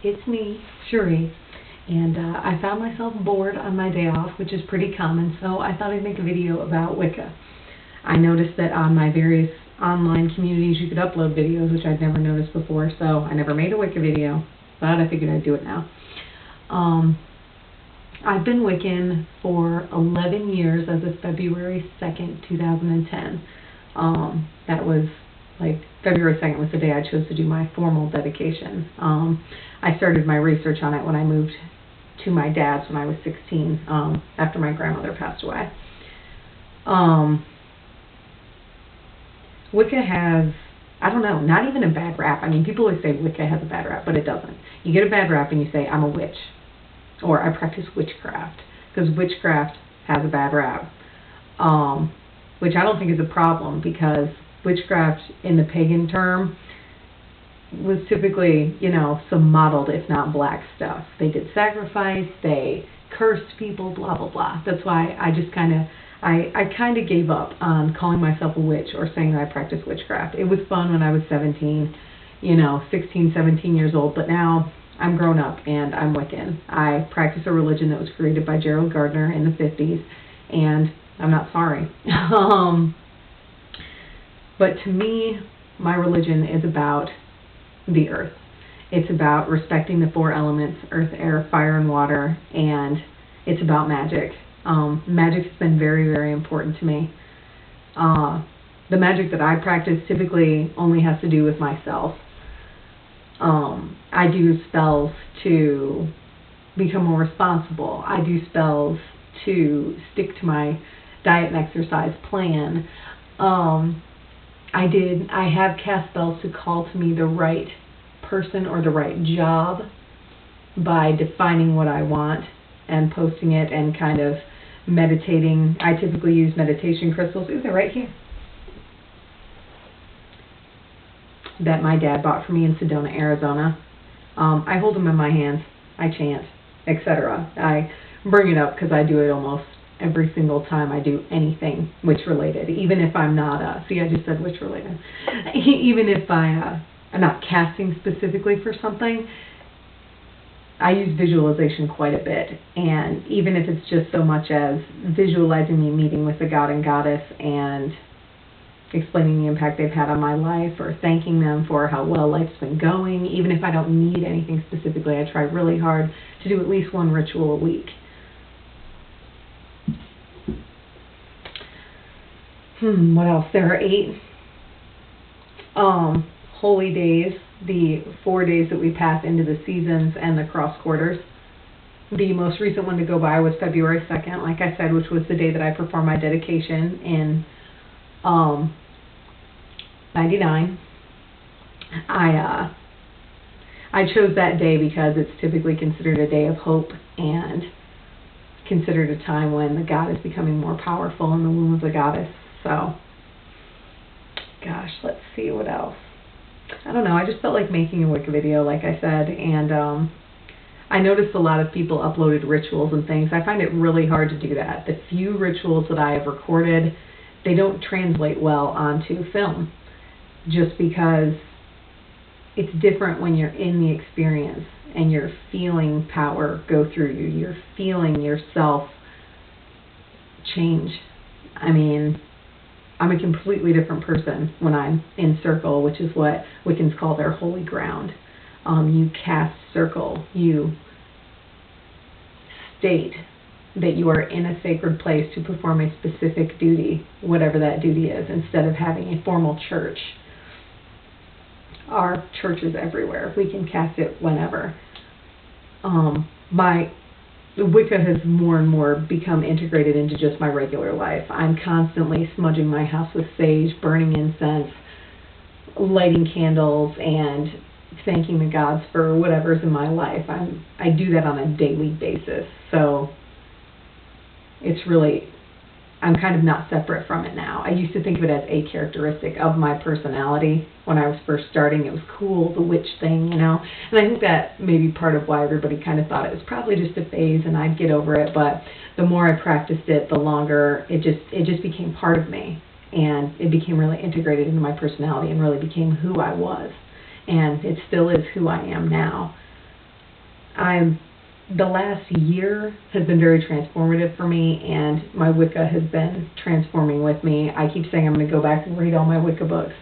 It's me, Cherie, and I found myself bored on my day off, which is pretty common, so I thought I'd make a video about Wicca. I noticed that on my various online communities you could upload videos, which I'd never noticed before, so I never made a Wicca video, but I figured I'd do it now. I've been Wiccan for 11 years as of February 2nd, 2010. That was like February 2nd was the day I chose to do my formal dedication. I started my research on it when I moved to my dad's when I was 16, after my grandmother passed away. Wicca has, I don't know, not even a bad rap. I mean, people always say Wicca has a bad rap, but it doesn't. You get a bad rap and you say, I'm a witch, or I practice witchcraft, because witchcraft has a bad rap, which I don't think is a problem, because witchcraft in the pagan term was typically, you know, some mottled, if not black stuff. They did sacrifice, they cursed people, blah, blah, blah. That's why I just kind of, I kind of gave up on calling myself a witch or saying that I practice witchcraft. It was fun when I was 17, you know, 16, 17 years old, but now I'm grown up and I'm Wiccan. I practice a religion that was created by Gerald Gardner in the 50s, and I'm not sorry. But to me, my religion is about the earth. It's about respecting the four elements, earth, air, fire, and water, and it's about magic. Magic has been very, very important to me. The magic that I practice typically only has to do with myself. I do spells to become more responsible. I do spells to stick to my diet and exercise plan. I have cast spells to call to me the right person or the right job by defining what I want and posting it and kind of meditating. I typically use meditation crystals. Ooh, they're right here. That my dad bought for me in Sedona, Arizona. I hold them in my hands. I chant, etc. I bring it up because I do it almost every single time I do anything witch-related, even if I'm not, see, I just said witch-related. Even if I'm not casting specifically for something, I use visualization quite a bit, and even if it's just so much as visualizing me meeting with the god and goddess and explaining the impact they've had on my life, or thanking them for how well life's been going, even if I don't need anything specifically, I try really hard to do at least one ritual a week. What else? There are 8 holy days, the 4 days that we pass into the seasons and the cross quarters. The most recent one to go by was February 2nd, like I said, which was the day that I performed my dedication in 99. I chose that day because it's typically considered a day of hope and considered a time when the god is becoming more powerful in the womb of the goddess. So, gosh, let's see what else. I don't know, I just felt like making a Wicca video, like I said, and I noticed a lot of people uploaded rituals and things. I find it really hard to do that. The few rituals that I have recorded, they don't translate well onto film, just because it's different when you're in the experience and you're feeling power go through you. You're feeling yourself change. I mean, I'm a completely different person when I'm in circle, which is what Wiccans call their holy ground. You cast circle. You state that you are in a sacred place to perform a specific duty, whatever that duty is, instead of having a formal church. Our church is everywhere. We can cast it whenever. Wicca has more and more become integrated into just my regular life. I'm constantly smudging my house with sage, burning incense, lighting candles, and thanking the gods for whatever's in my life. I do that on a daily basis. So it's really, I'm kind of not separate from it now. I used to think of it as a characteristic of my personality. When I was first starting, it was cool, the witch thing, you know. And I think that may be part of why everybody kind of thought it was probably just a phase and I'd get over it. But the more I practiced it, the longer it just became part of me. And it became really integrated into my personality and really became who I was. And it still is who I am now. The last year has been very transformative for me, and my Wicca has been transforming with me. I keep saying I'm going to go back and read all my Wicca books.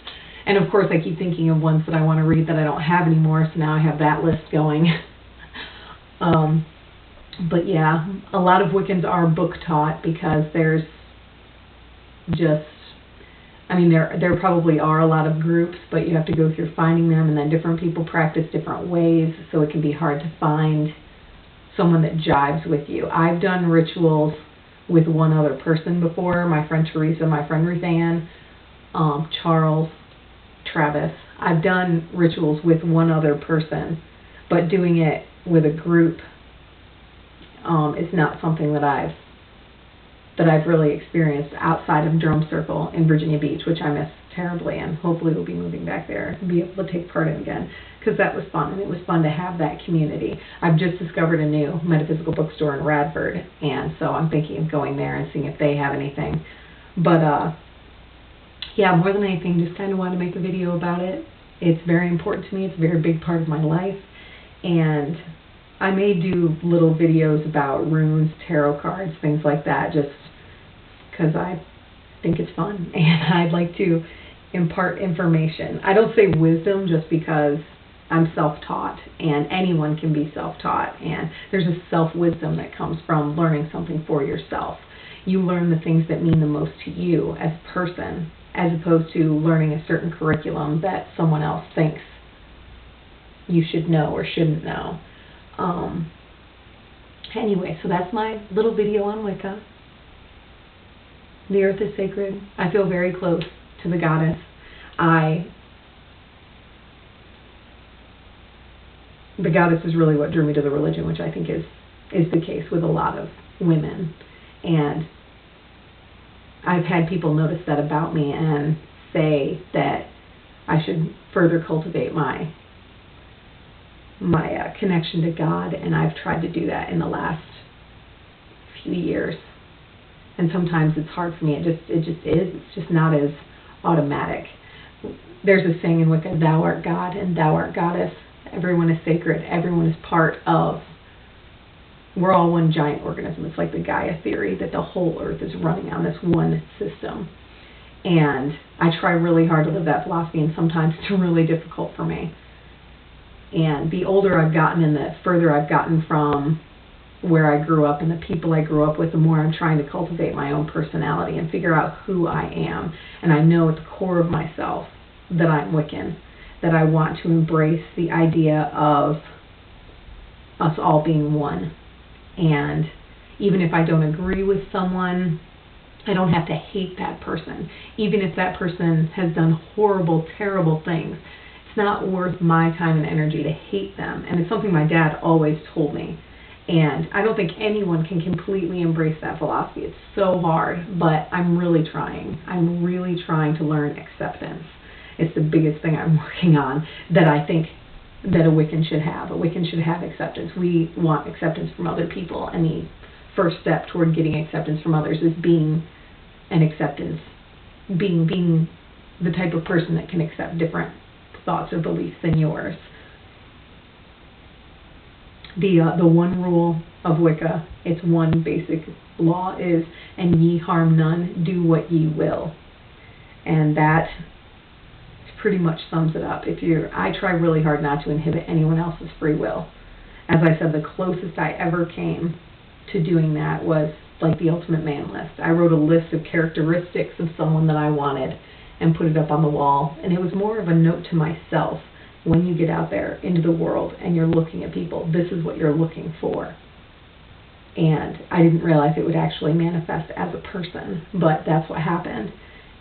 And of course I keep thinking of ones that I want to read that I don't have anymore, so now I have that list going. But yeah, a lot of Wiccans are book taught because there's just, I mean, there probably are a lot of groups, but you have to go through finding them, and then different people practice different ways, so it can be hard to find someone that jives with you. I've done rituals with one other person before, my friend Teresa, my friend Ruth Ann, Charles, Travis. I've done rituals with one other person, but doing it with a group is not something that I've really experienced outside of Drum Circle in Virginia Beach, which I miss terribly, and hopefully we'll be moving back there and be able to take part in again, because that was fun, and it was fun to have that community. I've just discovered a new metaphysical bookstore in Radford, and so I'm thinking of going there and seeing if they have anything. But yeah, more than anything, just kind of wanted to make a video about it. It's very important to me. It's a very big part of my life, and I may do little videos about runes, tarot cards, things like that, just because I think it's fun and I'd like to impart information. I don't say wisdom just because I'm self-taught, and anyone can be self-taught, and there's a self-wisdom that comes from learning something for yourself. You learn the things that mean the most to you as a person, as opposed to learning a certain curriculum that someone else thinks you should know or shouldn't know. Anyway, so that's my little video on Wicca. The earth is sacred. I feel very close to the goddess. The goddess is really what drew me to the religion, which I think is the case with a lot of women. And I've had people notice that about me and say that I should further cultivate my connection to God, and I've tried to do that in the last few years. And sometimes it's hard for me. It just is. It's just not as automatic. There's a saying in Wicca, thou art God and thou art goddess. Everyone is sacred. Everyone is part of, we're all one giant organism. It's like the Gaia theory that the whole earth is running on this one system. And I try really hard to live that philosophy, and sometimes it's really difficult for me. And the older I've gotten and the further I've gotten from where I grew up and the people I grew up with, the more I'm trying to cultivate my own personality and figure out who I am. And I know at the core of myself that I'm Wiccan, that I want to embrace the idea of us all being one. And even if I don't agree with someone, I don't have to hate that person. Even if that person has done horrible, terrible things, it's not worth my time and energy to hate them. And it's something my dad always told me. And I don't think anyone can completely embrace that philosophy. It's so hard, but I'm really trying. I'm really trying to learn acceptance. It's the biggest thing I'm working on that I think that a Wiccan should have. A Wiccan should have acceptance. We want acceptance from other people, and the first step toward getting acceptance from others is being an acceptance, being the type of person that can accept different thoughts or beliefs than yours. The one rule of Wicca, its one basic law is, and ye harm none, do what ye will. And that pretty much sums it up. I try really hard not to inhibit anyone else's free will. As I said, the closest I ever came to doing that was like the Ultimate Man list. I wrote a list of characteristics of someone that I wanted and put it up on the wall. And it was more of a note to myself. When you get out there into the world and you're looking at people, this is what you're looking for. And I didn't realize it would actually manifest as a person, but that's what happened.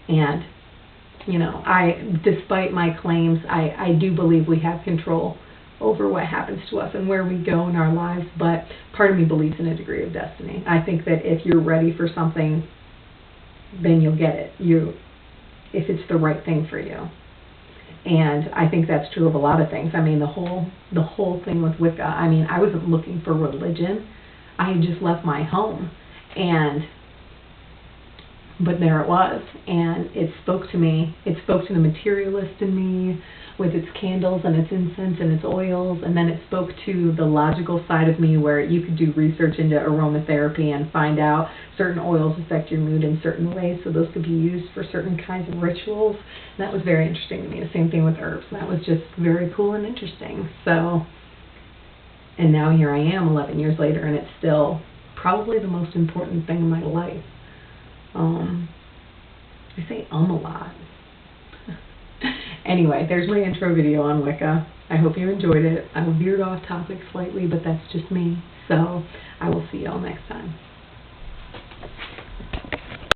And, you know, despite my claims, I do believe we have control over what happens to us and where we go in our lives, but part of me believes in a degree of destiny. I think that if you're ready for something, then you'll get it. If it's the right thing for you. And I think that's true of a lot of things. I mean, the whole thing with Wicca, I mean, I wasn't looking for religion. I had just left my home. And But there it was, and it spoke to me. It spoke to the materialist in me with its candles and its incense and its oils, and then it spoke to the logical side of me where you could do research into aromatherapy and find out certain oils affect your mood in certain ways, so those could be used for certain kinds of rituals. And that was very interesting to me. The same thing with herbs. That was just very cool and interesting. So, and now here I am 11 years later, and it's still probably the most important thing in my life. I say a lot. Anyway, there's my intro video on Wicca. I hope you enjoyed it. I veered off topic slightly, but that's just me. So I will see y'all next time.